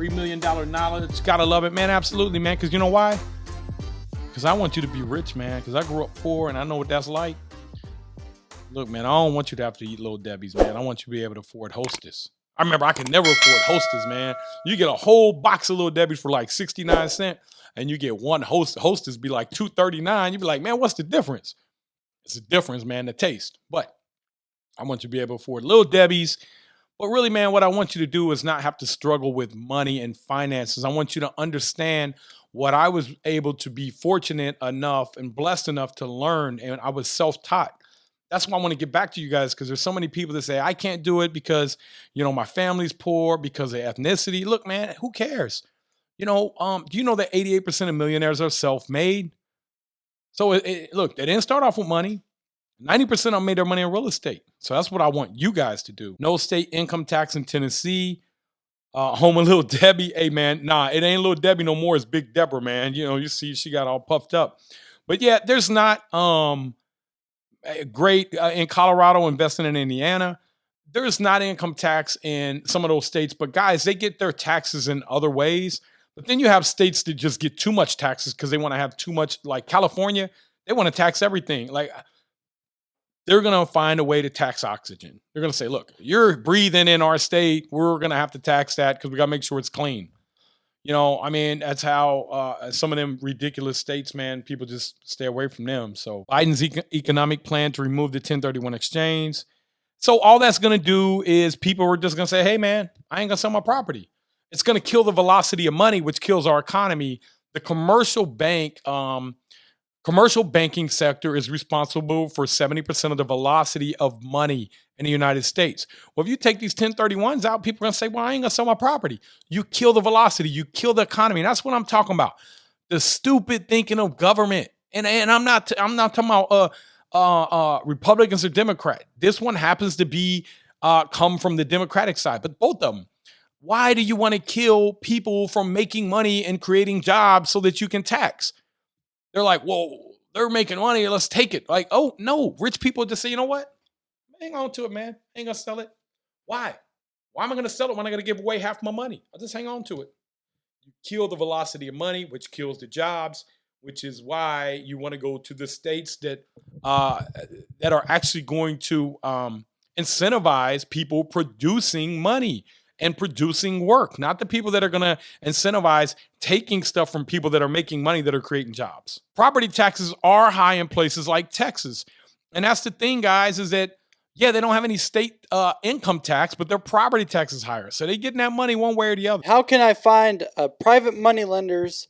$3 million knowledge. Gotta love it, man. Absolutely, man. Because you know why? Because I want you to be rich, man. Because I grew up poor and I know what that's like. Look, man, I don't want you to have to eat Little Debbie's, man. I want you to be able to afford Hostess. I remember I could never afford Hostess, man. You get a whole box of Little Debbie's for like 69 cents, and you get one Hostess be like $2.39. You'd be like, man, what's the difference? It's the difference, man, the taste. But I want you to be able to afford Little Debbie's. But really, man, what I want you to do is not have to struggle with money and finances. I want you to understand what I was able to be fortunate enough and blessed enough to learn, and I was self-taught. That's why I want to get back to you guys, because there's so many people that say, I can't do it because, my family's poor, because of ethnicity. Look, man, who cares? Do you know that 88% of millionaires are self-made? So look, they didn't start off with money. 90% of them made their money in real estate. So that's what I want you guys to do. No state income tax in Tennessee. Home of Little Debbie. Hey, man, nah, it ain't Little Debbie no more. It's Big Deborah, man. You see she got all puffed up. But yeah, there's not great in Colorado, investing in Indiana. There's not income tax in some of those states. But guys, they get their taxes in other ways. But then you have states that just get too much taxes because they want to have too much. Like California, they want to tax everything. Like, they're going to find a way to tax oxygen. They're going to say, look, you're breathing in our state. We're going to have to tax that because we got to make sure it's clean. That's how some of them ridiculous states, man, people just stay away from them. So Biden's economic plan to remove the 1031 exchange. So all that's going to do is people are just going to say, hey, man, I ain't going to sell my property. It's going to kill the velocity of money, which kills our economy. The commercial banking sector is responsible for 70% of the velocity of money in the United States. Well, if you take these 1031s out, people are going to say, well, I ain't going to sell my property. You kill the velocity. You kill the economy. And that's what I'm talking about. The stupid thinking of government. And I'm not talking about Republicans or Democrat. This one happens to be come from the Democratic side, but both of them. Why do you want to kill people from making money and creating jobs so that you can tax? They're like, whoa, they're making money. Let's take it. Like, oh, no. Rich people just say, you know what? Hang on to it, man. I ain't going to sell it. Why? Why am I going to sell it when I'm going to give away half my money? I'll just hang on to it. You kill the velocity of money, which kills the jobs, which is why you want to go to the states that are actually going to incentivize people producing money and producing work, not the people that are going to incentivize taking stuff from people that are making money that are creating jobs. Property taxes are high in places like Texas. And that's the thing, guys, is that, yeah, they don't have any state income tax, but their property tax is higher. So they're getting that money one way or the other. How can I find a private money lenders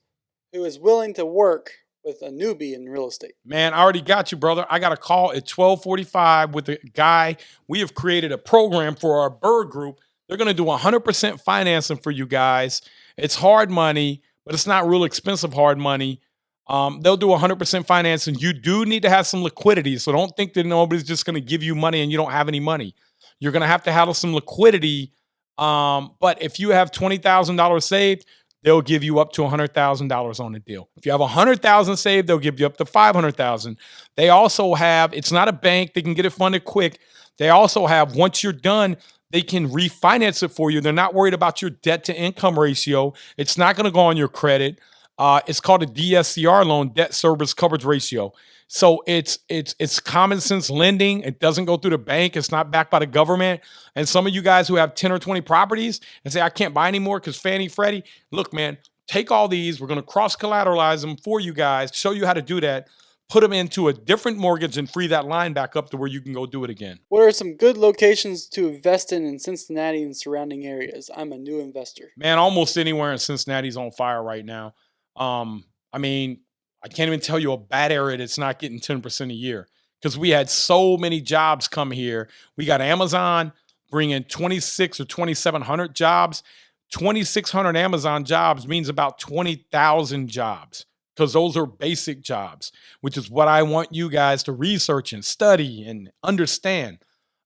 who is willing to work with a newbie in real estate? Man, I already got you, brother. I got a call at 12:45 with a guy. We have created a program for our BRRRR group. They're going to do 100% financing for you guys. It's hard money, but it's not real expensive hard money. They'll do 100% financing. You do need to have some liquidity. So don't think that nobody's just going to give you money and you don't have any money. You're going to have to handle some liquidity. But if you have $20,000 saved, they'll give you up to $100,000 on the deal. If you have $100,000 saved, they'll give you up to $500,000. They also have, it's not a bank. They can get it funded quick. They also have, once you're done, they can refinance it for you. They're not worried about your debt to income ratio. It's not going to go on your credit. It's called a DSCR loan, debt service coverage ratio. So it's common sense lending. It doesn't go through the bank. It's not backed by the government. And some of you guys who have 10 or 20 properties and say, I can't buy anymore because Fannie, Freddie, look, man, take all these. We're going to cross collateralize them for you guys, show you how to do that. Put them into a different mortgage and free that line back up to where you can go do it again. What are some good locations to invest in Cincinnati and surrounding areas? I'm a new investor. Man, almost anywhere in Cincinnati is on fire right now. I can't even tell you a bad area that's not getting 10% a year because we had so many jobs come here. We got Amazon bringing 26 or 2,700 jobs. 2,600 Amazon jobs means about 20,000 jobs. Because those are basic jobs, which is what I want you guys to research and study and understand.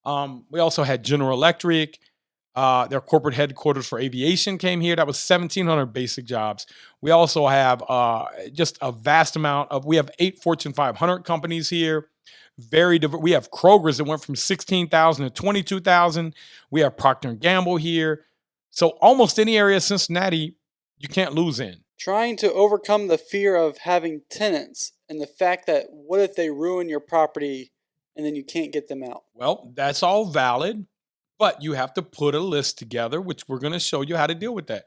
We also had General Electric. Their corporate headquarters for aviation came here. That was 1,700 basic jobs. We also have just a vast amount of, we have 8 Fortune 500 companies here. Very diverse. We have Kroger's that went from 16,000 to 22,000. We have Procter & Gamble here. So almost any area of Cincinnati, you can't lose in. Trying to overcome the fear of having tenants and the fact that what if they ruin your property and then you can't get them out? Well, that's all valid, but you have to put a list together, which we're going to show you how to deal with that.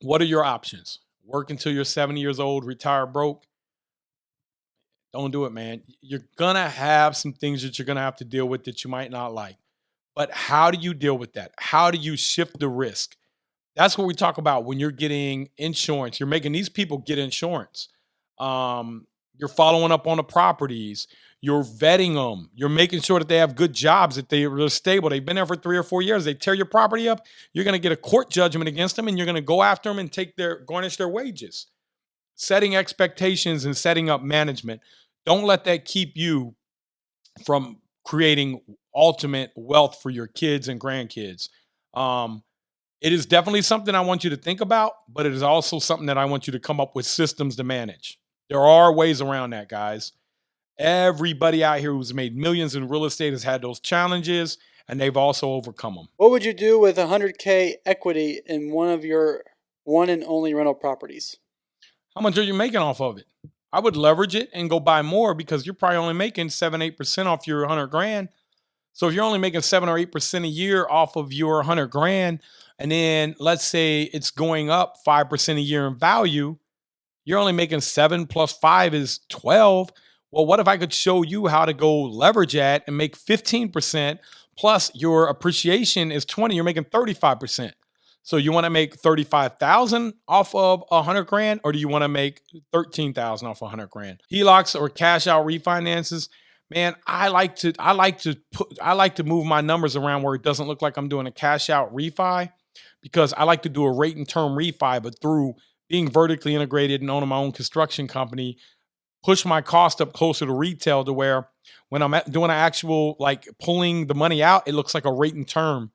What are your options? Work until you're 70 years old, retire broke? Don't do it, man. You're going to have some things that you're going to have to deal with that you might not like. But how do you deal with that? How do you shift the risk? That's what we talk about when you're getting insurance. You're making these people get insurance. You're following up on the properties. You're vetting them. You're making sure that they have good jobs, that they're stable. They've been there for 3 or 4 years. They tear your property up. You're going to get a court judgment against them, and you're going to go after them and garnish their wages. Setting expectations and setting up management. Don't let that keep you from creating ultimate wealth for your kids and grandkids. It is definitely something I want you to think about, but it is also something that I want you to come up with systems to manage. There are ways around that, guys. Everybody out here who's made millions in real estate has had those challenges, and they've also overcome them. What would you do with $100K equity in one of your one and only rental properties? How much are you making off of it? I would leverage it and go buy more because you're probably only making 7-8% off your 100 grand. So if you're only making 7 or 8% a year off of your 100 grand, and then let's say it's going up 5% a year in value, you're only making 7 plus 5 is 12. Well, what if I could show you how to go leverage that and make 15% plus your appreciation is 20, you're making 35%. So you want to make 35,000 off of 100 grand, or do you want to make 13,000 off 100 grand? HELOCs or cash out refinances. Man, I like to move my numbers around where it doesn't look like I'm doing a cash out refi, because I like to do a rate and term refi, but through being vertically integrated and owning my own construction company, push my cost up closer to retail to where when I'm doing an actual, like pulling the money out, it looks like a rate and term.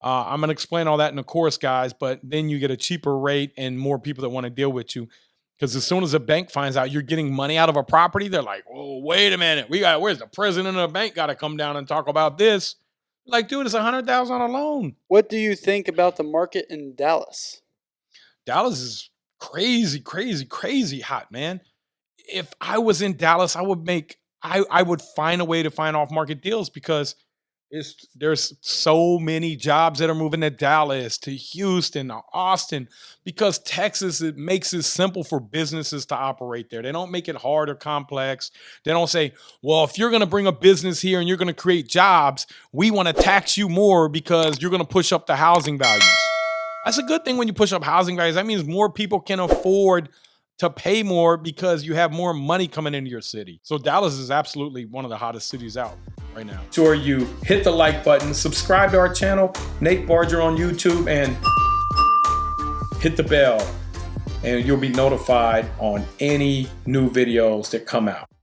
I'm going to explain all that in the course, guys, but then you get a cheaper rate and more people that want to deal with you. Because as soon as a bank finds out you're getting money out of a property, they're like, "Oh, wait a minute. Where's the president of the bank got to come down and talk about this?" Like, dude, it's $100,000 on a loan. What do you think about the market in Dallas? Dallas is crazy, crazy, crazy hot, man. If I was in Dallas, I would find a way to find off market deals, because there's so many jobs that are moving to Dallas, to Houston, to Austin, because Texas, it makes it simple for businesses to operate there. They don't make it hard or complex. They don't say, well, if you're going to bring a business here and you're going to create jobs, we want to tax you more because you're going to push up the housing values. That's a good thing when you push up housing values. That means more people can afford to pay more because you have more money coming into your city. So Dallas is absolutely one of the hottest cities out right now. Sure, you hit the like button, subscribe to our channel, Nate Barger on YouTube, and hit the bell, and you'll be notified on any new videos that come out.